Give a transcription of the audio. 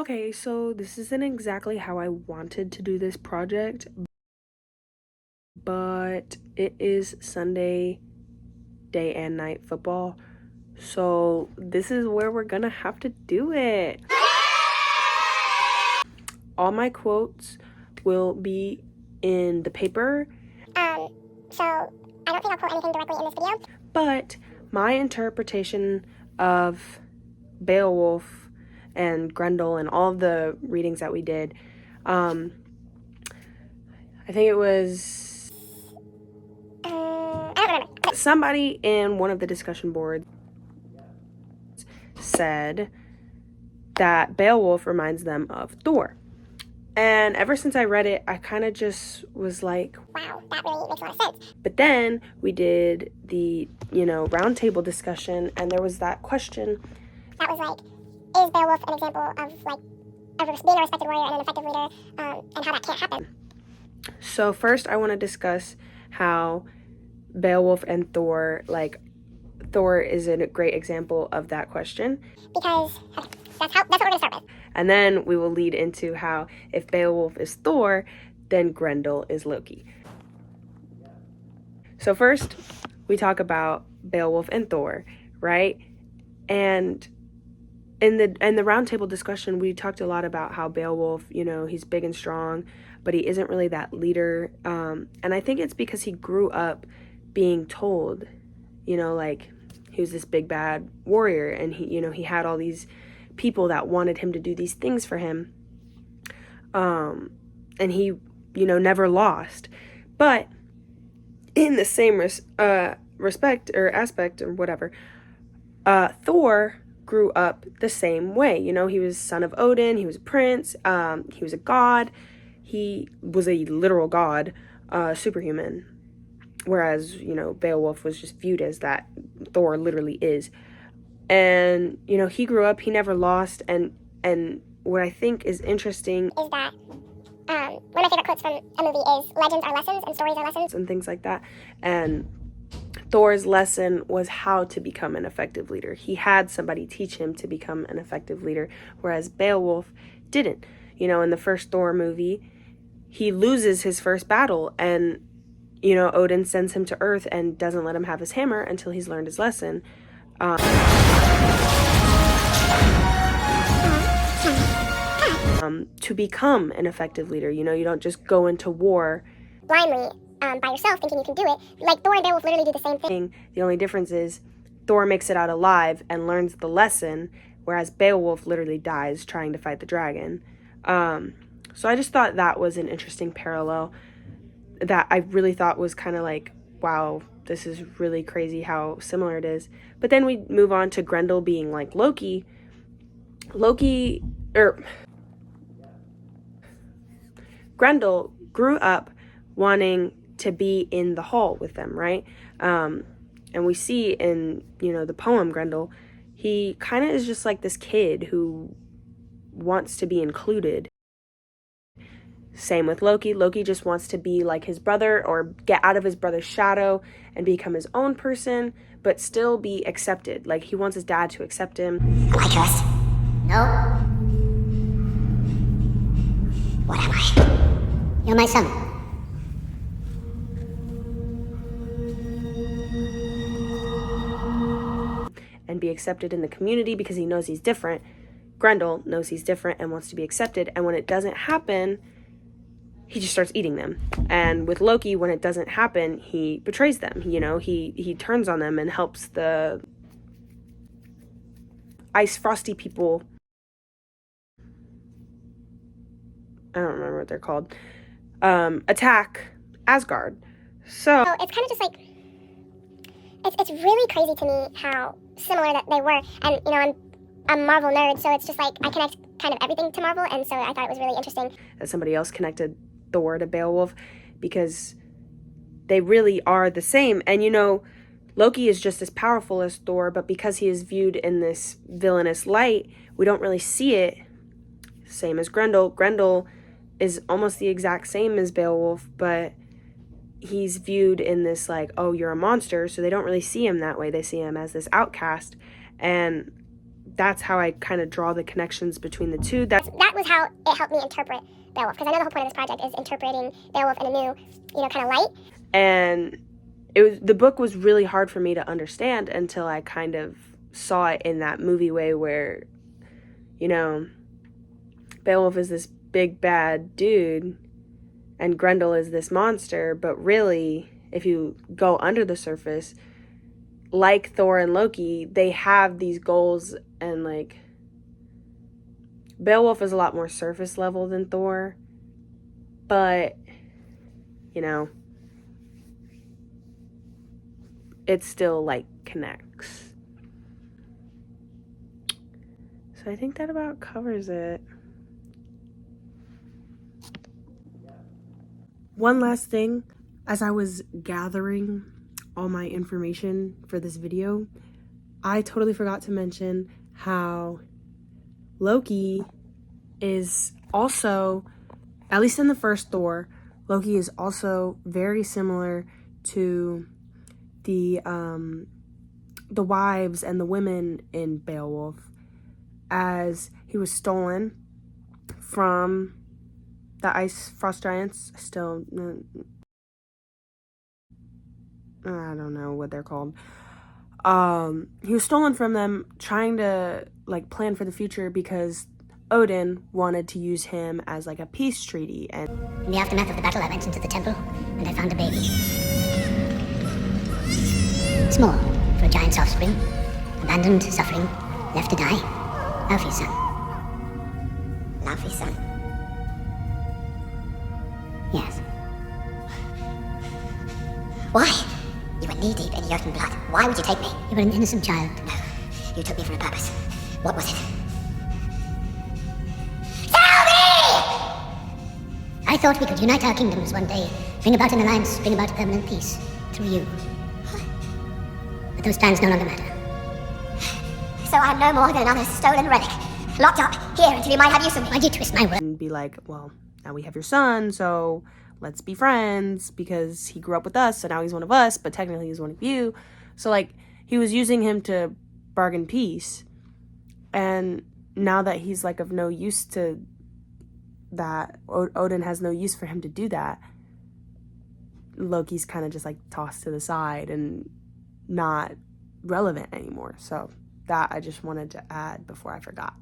Okay, so this isn't exactly how I wanted to do this project, but it is Sunday day and night football, so this is where we're gonna have to do it. All my quotes will be in the paper. So I don't think I'll quote anything directly in this video. But my interpretation of Beowulf and Grendel and all of the readings that we did, I think it was I don't remember. somebody in one of the discussion boards said that Beowulf reminds them of Thor. And ever since I read it, I kind of just was like, wow, that really makes a lot of sense. But then we did the, round table discussion, and there was that question. That was like, is Beowulf an example of being a respected warrior and an effective leader, and how that can't happen? So first I want to discuss how Beowulf and Thor, Thor is a great example of that question. Because that's what we're going to start with. And then we will lead into how if Beowulf is Thor, then Grendel is Loki. So first, we talk about Beowulf and Thor, right? And in the roundtable discussion, we talked a lot about how Beowulf, he's big and strong, but he isn't really that leader. And I think it's because he grew up being told, he was this big bad warrior, and he had all these people that wanted him to do these things for him. And he, never lost. But in the same respect or aspect or whatever, Thor grew up the same way. He was son of Odin, he was a prince, he was a god, he was a literal god, superhuman. Whereas, Beowulf was just viewed as that Thor literally is. And, he grew up, he never lost, and what I think is interesting is that one of my favorite quotes from a movie is, legends are lessons and stories are lessons. And things like that. And Thor's lesson was how to become an effective leader. He had somebody teach him to become an effective leader, whereas Beowulf didn't. In the first Thor movie, he loses his first battle, and, Odin sends him to Earth and doesn't let him have his hammer until he's learned his lesson. To become an effective leader, you don't just go into war blindly by yourself thinking you can do it. Like Thor and Beowulf literally do the same thing. The only difference is Thor makes it out alive and learns the lesson, whereas Beowulf literally dies trying to fight the dragon. So I just thought that was an interesting parallel that I really thought was kind of like, wow, this is really crazy how similar it is. But then we move on to Grendel being like Loki. Grendel grew up wanting to be in the hall with them, right? And we see in, the poem Grendel, he kind of is just like this kid who wants to be included. Same with Loki. Loki just wants to be like his brother or get out of his brother's shadow and become his own person, but still be accepted. Like, he wants his dad to accept him. Am I cursed? No. What am I? You're my son. And be accepted in the community because he knows he's different. Grendel knows he's different and wants to be accepted. And when it doesn't happen, he just starts eating them. And with Loki, when it doesn't happen, he betrays them. He turns on them and helps the ice frosty people. I don't remember what they're called. Attack Asgard. So it's kind of just like, it's really crazy to me how similar that they were. And, I'm a Marvel nerd, so it's just like I connect kind of everything to Marvel, and so I thought it was really interesting that somebody else connected Thor to Beowulf, because they really are the same. And Loki is just as powerful as Thor, but because he is viewed in this villainous light, we don't really see it. Same as Grendel. Grendel is almost the exact same as Beowulf, but he's viewed in this like, oh, you're a monster, so they don't really see him that way. They see him as this outcast. And that's how I kind of draw the connections between the two. That was how it helped me interpret Beowulf, because I know the whole point of this project is interpreting Beowulf in a new, kind of light. And the book was really hard for me to understand until I kind of saw it in that movie way where, Beowulf is this big bad dude and Grendel is this monster, but really, if you go under the surface, like Thor and Loki, they have these goals, and like Beowulf is a lot more surface level than Thor, but it still like connects. So I think that about covers it. One last thing, as I was gathering all my information for this video, I totally forgot to mention how Loki is also, at least in the first Thor, Loki is also very similar to the wives and the women in Beowulf, as he was stolen from the ice frost giants. Still, I don't know what they're called. He was stolen from them, trying to like plan for the future because Odin wanted to use him as like a peace treaty. And in the aftermath of the battle, I went into the temple and I found a baby. Small for a giant's offspring, abandoned, suffering, left to die. Laufey's son. Laufey's son. Yes. Why? You were knee-deep in Jotun blood. Why would you take me? You were an innocent child. No, you took me for a purpose. What was it? Tell me! I thought we could unite our kingdoms one day, bring about an alliance, bring about permanent peace, through you. But those plans no longer matter. So I'm no more than another stolen relic, locked up here until you might have use of me. Why'd you twist my word? And be like, well, now we have your son, so let's be friends because he grew up with us, so now he's one of us, but technically he's one of you. So like he was using him to bargain peace, and now that he's like of no use to that, Odin has no use for him to do that, Loki's kind of just like tossed to the side and not relevant anymore. So that I just wanted to add before I forgot.